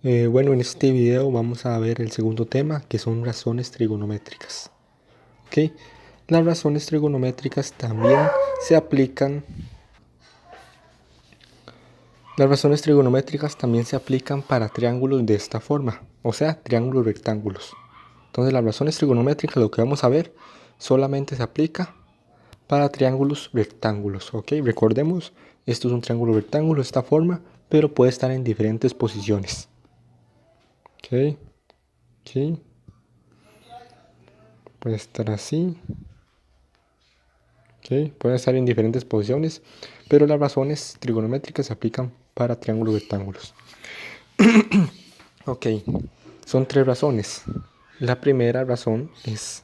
Bueno, en este video vamos a ver el segundo tema, que son razones trigonométricas. ¿Ok? Las razones trigonométricas también se aplican. Las razones trigonométricas también se aplican para triángulos de esta forma, o sea, triángulos rectángulos. Entonces, las razones trigonométricas, lo que vamos a ver, solamente se aplica para triángulos rectángulos. ¿Ok? Recordemos, esto es un triángulo rectángulo de esta forma, pero puede estar en diferentes posiciones. ¿Ok? Aquí puede estar así. ¿Ok? Puede estar en diferentes posiciones, pero las razones trigonométricas se aplican para triángulos rectángulos. Ok, son tres razones. La primera razón es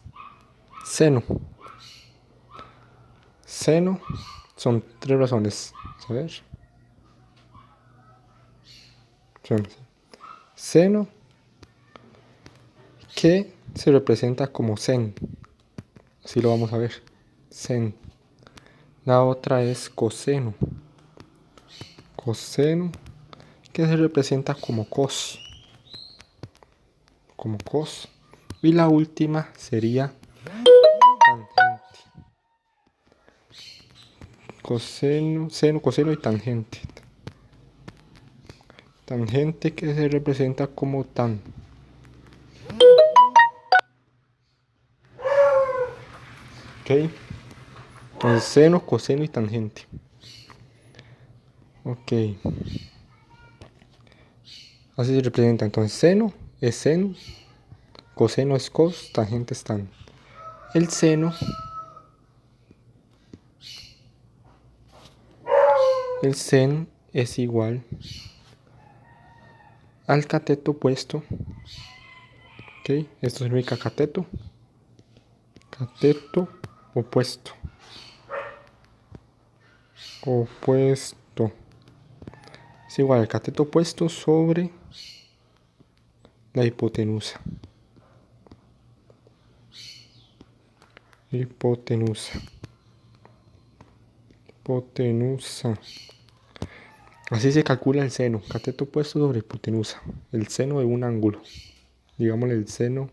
seno. Seno son tres razones. A ver. Seno que se representa como sen. Así lo vamos a ver. Sen. La otra es coseno. Coseno que se representa como cos. Como cos. Y la última sería tangente. Coseno, seno, coseno y tangente. Tangente que se representa como tan. ¿Ok? Entonces seno, coseno y tangente. Ok. Así se representa. Entonces seno es sen, coseno es cos, tangente es tan. El seno El sen es igual al cateto opuesto. ¿Ok? Esto significa cateto. Cateto opuesto. Opuesto. Es igual al cateto opuesto sobre la hipotenusa. Hipotenusa. Hipotenusa. Así se calcula el seno. Cateto opuesto sobre hipotenusa. El seno de un ángulo. Digámosle el seno.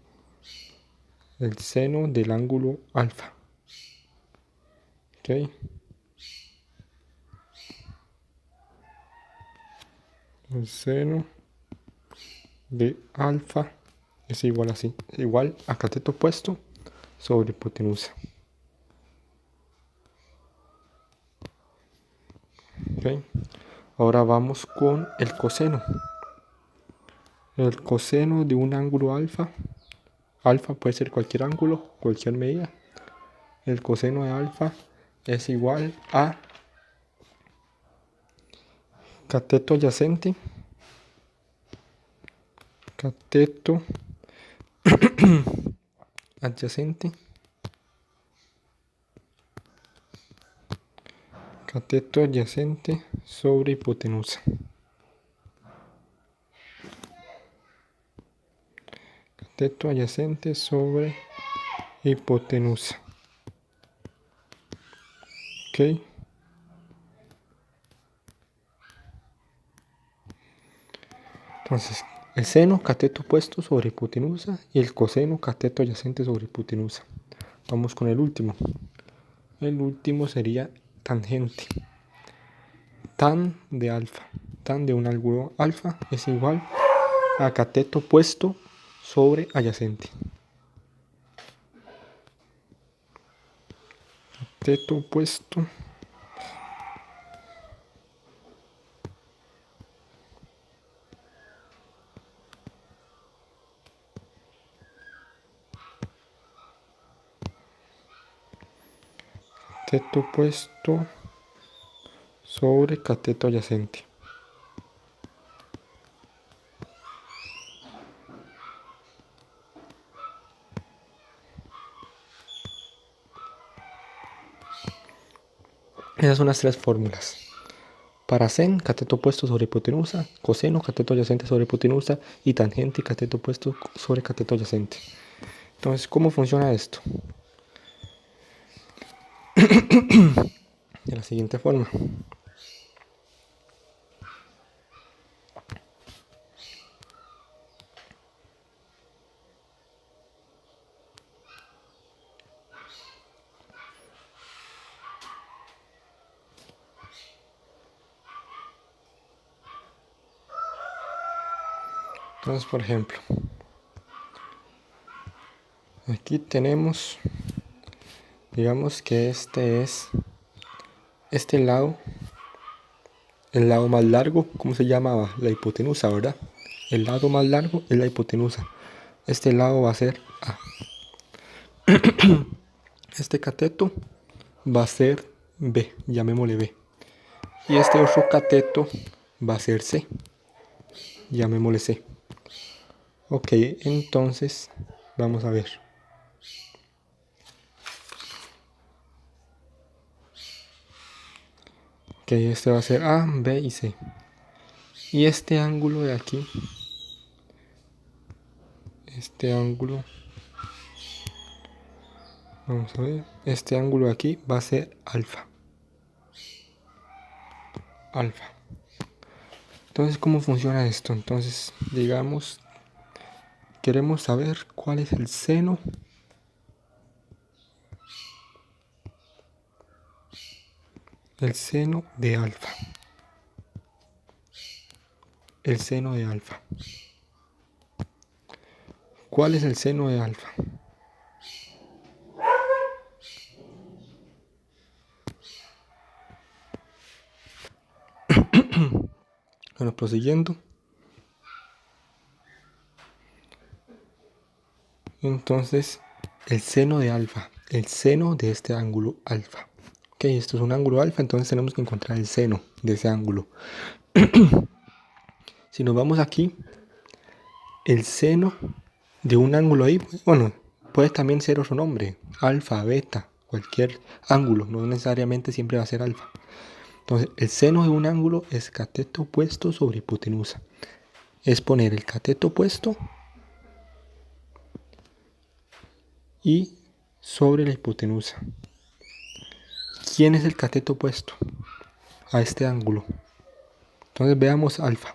El seno del ángulo alfa. ¿Ok? El seno de alfa es igual así. Igual a cateto opuesto sobre hipotenusa. ¿Ok? Ahora vamos con el coseno. El coseno de un ángulo alfa. Alfa puede ser cualquier ángulo, cualquier medida. El coseno de alfa es igual a cateto adyacente. Cateto adyacente. Cateto adyacente sobre hipotenusa. Cateto adyacente sobre hipotenusa. ¿Ok? Entonces, el seno cateto opuesto sobre hipotenusa y el coseno cateto adyacente sobre hipotenusa. Vamos con el último. El último sería tangente. Tan de alfa. Tan de un ángulo alfa es igual a cateto opuesto sobre adyacente. Cateto opuesto cateto opuesto sobre cateto adyacente. Esas son las tres fórmulas. Para sen, cateto opuesto sobre hipotenusa, coseno, cateto adyacente sobre hipotenusa y tangente, cateto opuesto sobre cateto adyacente. Entonces, ¿cómo funciona esto? De la siguiente forma. Entonces, por ejemplo, aquí tenemos, digamos que este es este lado, el lado más largo. ¿Cómo se llamaba? La hipotenusa, ¿verdad? El lado más largo es la hipotenusa. Este lado va a ser A. Este cateto va a ser B, llamémosle B. Y este otro cateto va a ser C, llamémosle C. Ok, entonces vamos a ver. Ok, este va a ser A, B y C. Y este ángulo de aquí, este ángulo, vamos a ver, este ángulo de aquí va a ser alfa. Alfa. Entonces, ¿cómo funciona esto? Entonces, digamos, queremos saber cuál es el seno de alfa. El seno de alfa. ¿Cuál es el seno de alfa? Bueno, prosiguiendo. Entonces, el seno de alfa. El seno de este ángulo alfa. Ok, esto es un ángulo alfa, entonces tenemos que encontrar el seno de ese ángulo. Si nos vamos aquí, el seno de un ángulo ahí, bueno, puede también ser otro nombre, alfa, beta, cualquier ángulo, no necesariamente siempre va a ser alfa. Entonces, el seno de un ángulo es cateto opuesto sobre hipotenusa. Es poner el cateto opuesto y sobre la hipotenusa. ¿Quién es el cateto opuesto a este ángulo? Entonces veamos alfa.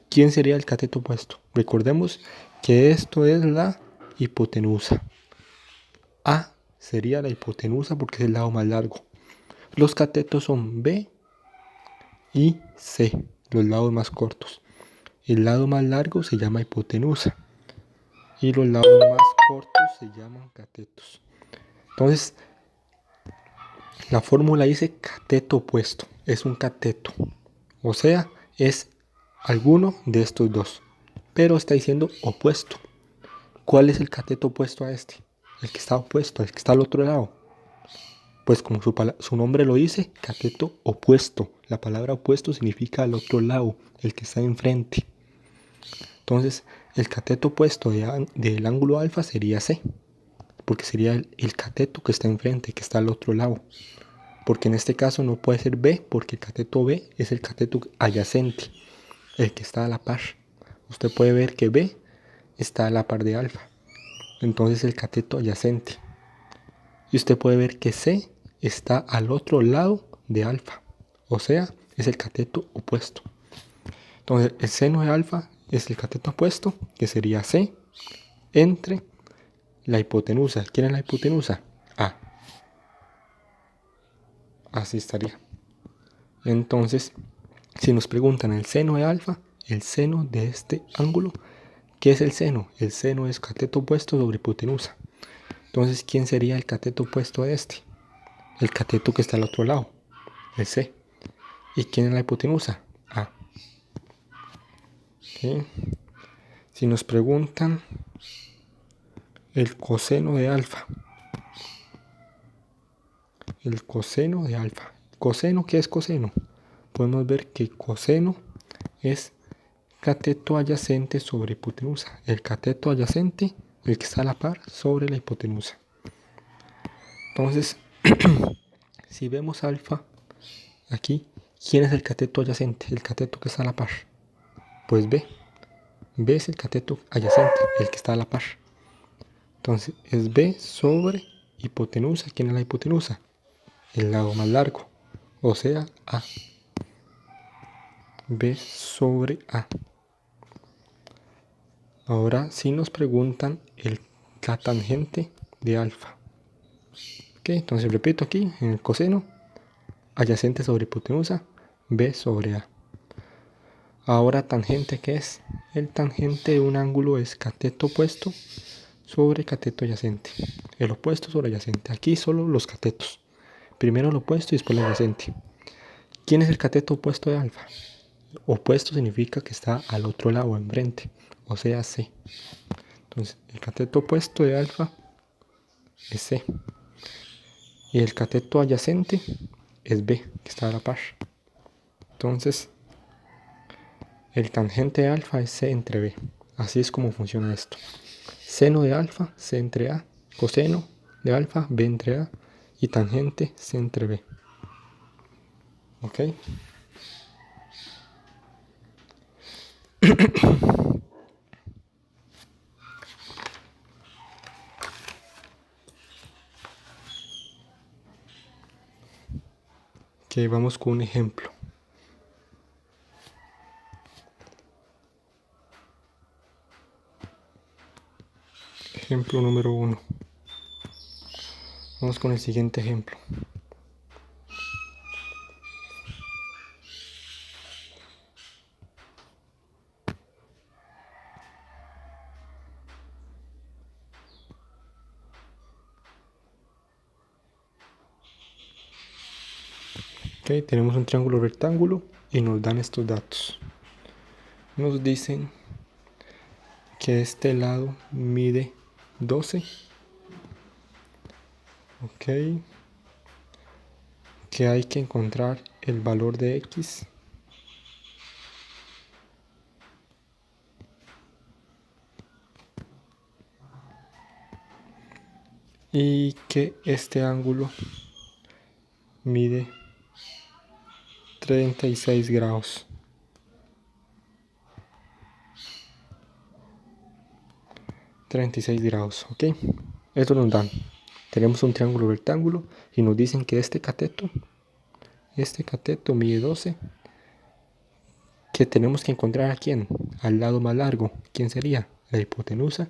¿Quién sería el cateto opuesto? Recordemos que esto es la hipotenusa. A sería la hipotenusa porque es el lado más largo. Los catetos son B y C, los lados más cortos. El lado más largo se llama hipotenusa y los lados más cortos se llaman catetos. Entonces, la fórmula dice cateto opuesto. Es un cateto. O sea, es alguno de estos dos. Pero está diciendo opuesto. ¿Cuál es el cateto opuesto a este? El que está opuesto, el que está al otro lado. Pues como su nombre lo dice, cateto opuesto. La palabra opuesto significa al otro lado, el que está enfrente. Entonces, el cateto opuesto del ángulo alfa sería C. Porque sería el cateto que está enfrente, que está al otro lado. Porque en este caso no puede ser B, porque el cateto B es el cateto adyacente, el que está a la par. Usted puede ver que B está a la par de alfa, entonces el cateto adyacente. Y usted puede ver que C está al otro lado de alfa, o sea, es el cateto opuesto. Entonces el seno de alfa es el cateto opuesto, que sería C, entre la hipotenusa. ¿Quién es la hipotenusa? A. Así estaría. Entonces, si nos preguntan el seno de alfa, el seno de este ángulo, ¿qué es el seno? El seno es cateto opuesto sobre hipotenusa. Entonces, ¿quién sería el cateto opuesto a este? El cateto que está al otro lado, el C. ¿Y quién es la hipotenusa? A. ¿Okay? Si nos preguntan el coseno de alfa, el coseno de alfa. ¿Coseno qué es coseno? Podemos ver que coseno es cateto adyacente sobre hipotenusa. El cateto adyacente, el que está a la par, sobre la hipotenusa. Entonces, si vemos alfa aquí, ¿quién es el cateto adyacente? El cateto que está a la par. Pues B. B es el cateto adyacente, el que está a la par. Entonces, es B sobre hipotenusa. ¿Quién es la hipotenusa? El lado más largo. O sea, A. B sobre A. Ahora si nos preguntan la tangente de alfa. Ok, entonces repito aquí, en el coseno, adyacente sobre hipotenusa, B sobre A. Ahora tangente, ¿qué es? El tangente de un ángulo es cateto opuesto sobre cateto adyacente. El opuesto sobre adyacente. Aquí solo los catetos. Primero el opuesto y después el adyacente. ¿Quién es el cateto opuesto de alfa? Opuesto significa que está al otro lado, enfrente, o sea, C. Entonces, el cateto opuesto de alfa es C. Y el cateto adyacente es B, que está a la par. Entonces, el tangente de alfa es C entre B. Así es como funciona esto. Seno de alfa, C entre A. Coseno de alfa, B entre A. Y tangente, C entre B. ¿Ok? Que vamos con un ejemplo. Ejemplo número 1. Vamos con el siguiente ejemplo. Okay, tenemos un triángulo rectángulo y nos dan estos datos. Nos dicen que este lado mide 12. Ok. Que hay que encontrar el valor de X. Y que este ángulo mide 36 grados. 36 grados, ok. Esto nos dan. Tenemos un triángulo rectángulo y nos dicen que este cateto mide 12. Que tenemos que encontrar a quién, al lado más largo. ¿Quién sería? La hipotenusa.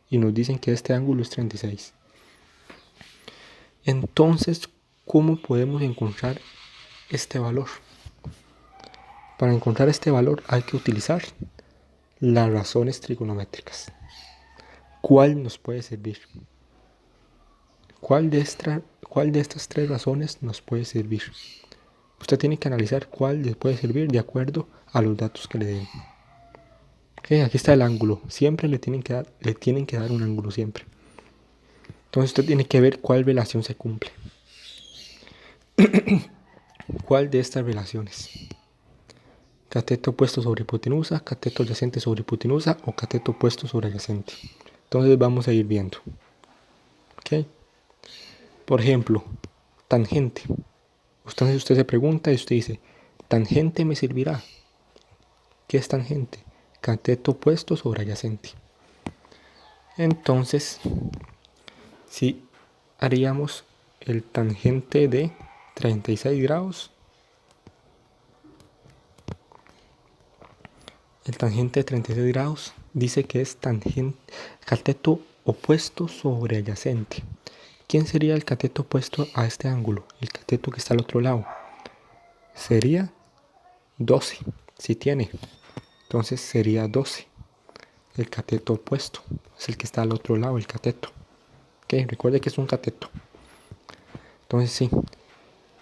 Y nos dicen que este ángulo es 36. Entonces, ¿cómo podemos encontrar este valor? Para encontrar este valor hay que utilizar las razones trigonométricas. ¿Cuál nos puede servir? ¿Cuál de estas tres razones nos puede servir? Usted tiene que analizar cuál le puede servir de acuerdo a los datos que le den. Okay, aquí está el ángulo. Siempre le tienen que dar un ángulo siempre. Entonces usted tiene que ver cuál relación se cumple. ¿Cuál de estas relaciones? Cateto opuesto sobre hipotenusa, cateto adyacente sobre hipotenusa o cateto opuesto sobre adyacente. Entonces vamos a ir viendo. ¿Okay? Por ejemplo, tangente. Entonces usted se pregunta y usted dice, ¿tangente me servirá? ¿Qué es tangente? Cateto opuesto sobre adyacente. Entonces, si haríamos el tangente de 36 grados, el tangente de 36 grados dice que es cateto opuesto sobre adyacente. ¿Quién sería el cateto opuesto a este ángulo? El cateto que está al otro lado. Sería 12, si tiene. Entonces sería 12. El cateto opuesto es el que está al otro lado, el cateto. Ok, recuerde que es un cateto. Entonces sí.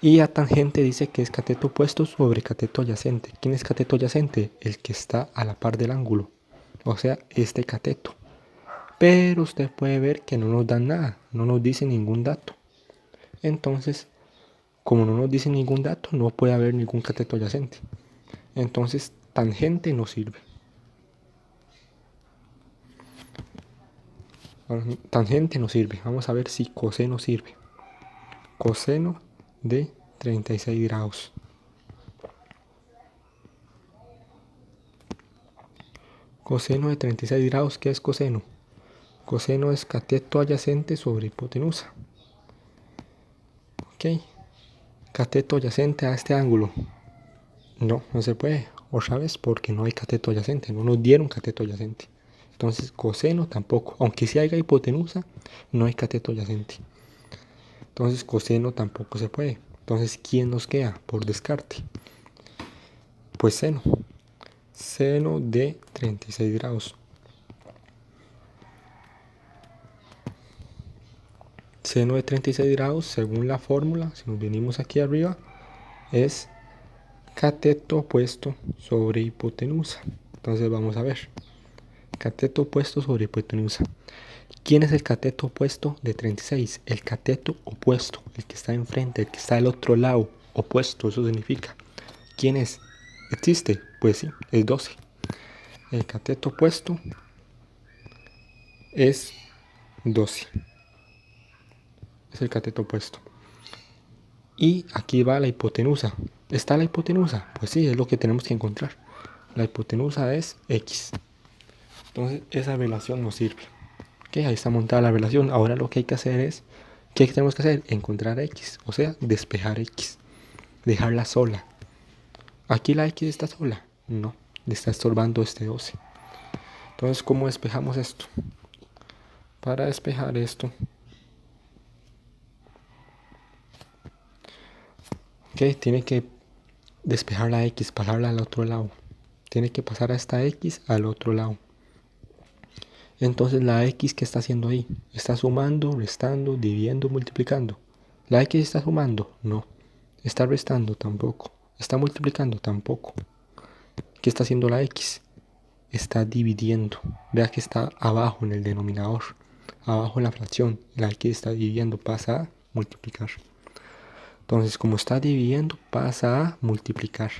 Y a tangente dice que es cateto opuesto sobre cateto adyacente. ¿Quién es cateto adyacente? El que está a la par del ángulo. O sea, este cateto. Pero usted puede ver que no nos dan nada. No nos dice ningún dato. Entonces, como no nos dice ningún dato, no puede haber ningún cateto adyacente. Entonces, tangente no sirve. Tangente no sirve. Vamos a ver si coseno sirve. Coseno de 36 grados. Coseno de 36 grados, ¿qué es coseno? Coseno es cateto adyacente sobre hipotenusa. Ok. Cateto adyacente a este ángulo. No se puede. Otra vez porque no hay cateto adyacente. No nos dieron cateto adyacente. Entonces coseno tampoco. Aunque sí haya hipotenusa, no hay cateto adyacente. Entonces coseno tampoco se puede. Entonces, ¿quién nos queda por descarte? Pues seno. Seno de 36 grados. Seno de 36 grados, según la fórmula, si nos venimos aquí arriba, es cateto opuesto sobre hipotenusa. Entonces vamos a ver. Cateto opuesto sobre hipotenusa. ¿Quién es el cateto opuesto de 36? El cateto opuesto, el que está enfrente, el que está del otro lado. Opuesto, eso significa. ¿Quién es? ¿Existe? Pues sí, es 12. El cateto opuesto es 12. Es el cateto opuesto. Y aquí va la hipotenusa. ¿Está la hipotenusa? Pues sí, es lo que tenemos que encontrar. La hipotenusa es X. Entonces esa relación nos sirve. Ok, ahí está montada la relación. Ahora lo que hay que hacer es, ¿qué tenemos que hacer? Encontrar X, o sea, despejar X. Dejarla sola. ¿Aquí la X está sola? No, le está estorbando este 12. Entonces, ¿cómo despejamos esto? Para despejar esto, ok, tiene que despejar la X, pasarla al otro lado. Tiene que pasar a esta X al otro lado. Entonces la X, ¿qué está haciendo ahí? ¿Está sumando, restando, dividiendo, multiplicando? ¿La X está sumando? No. ¿Está restando? Tampoco. ¿Está multiplicando? Tampoco. ¿Qué está haciendo la X? Está dividiendo. Vea que está abajo en el denominador. Abajo en la fracción. La X está dividiendo, pasa a multiplicar. Entonces, como está dividiendo, pasa a multiplicar.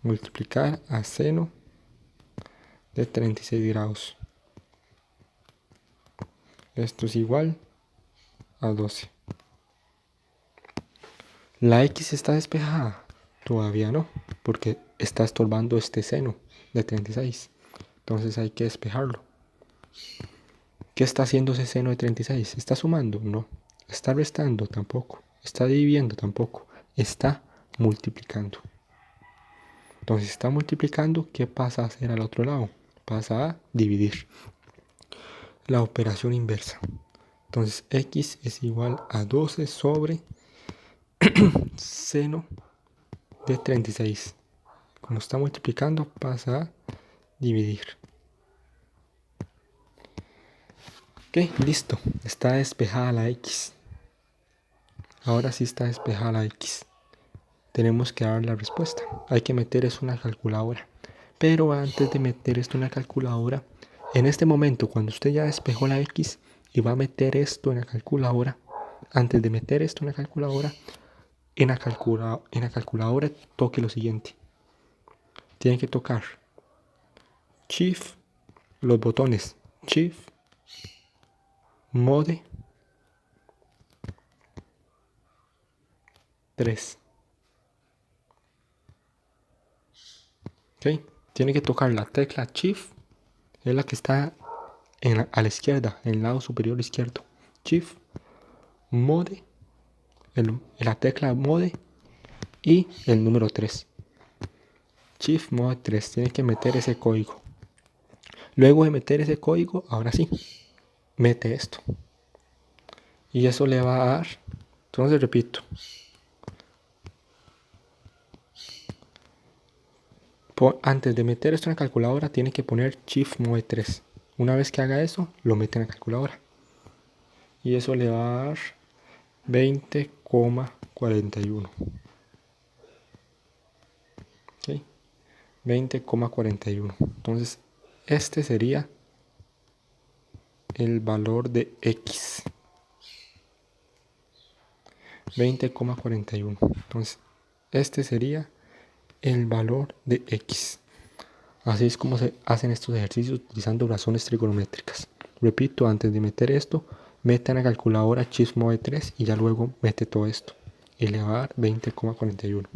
Multiplicar a seno de 36 grados. Esto es igual a 12. ¿La X está despejada? Todavía no, porque está estorbando este seno de 36. Entonces hay que despejarlo. ¿Qué está haciendo ese seno de 36? ¿Está sumando? No. ¿Está restando? Tampoco. ¿Está dividiendo? Tampoco. Está multiplicando. Entonces está multiplicando, ¿qué pasa a hacer al otro lado? Pasa a dividir. La operación inversa. Entonces X es igual a 12 sobre seno de 36. Como está multiplicando, pasa a dividir. Ok, listo. Está despejada la X. Ahora sí está despejada la X. Tenemos que dar la respuesta. Hay que meter eso en una calculadora. Pero antes de meter esto en la calculadora, en este momento, cuando usted ya despejó la X y va a meter esto en la calculadora, antes de meter esto en la calculadora, en la calculadora toque lo siguiente. Tiene que tocar Shift, los botones Shift, Mode 3. ¿Ok? Tiene que tocar la tecla Shift, es la que está a la izquierda, en el lado superior izquierdo. Shift, Mode, la tecla Mode y el número 3. Shift Mode 3, tiene que meter ese código. Luego de meter ese código, ahora sí, mete esto. Y eso le va a dar, entonces repito, antes de meter esto en la calculadora, tiene que poner Shift Mode 3. Una vez que haga eso, lo mete en la calculadora. Y eso le va a dar 20,41. ¿Okay? 20,41. Entonces, este sería el valor de X. 20,41. Entonces, este sería el valor de X. Así es como se hacen estos ejercicios utilizando razones trigonométricas. Repito, antes de meter esto, mete en la calculadora Shift Mode 3 y ya luego mete todo esto. Y le va a dar 20,41.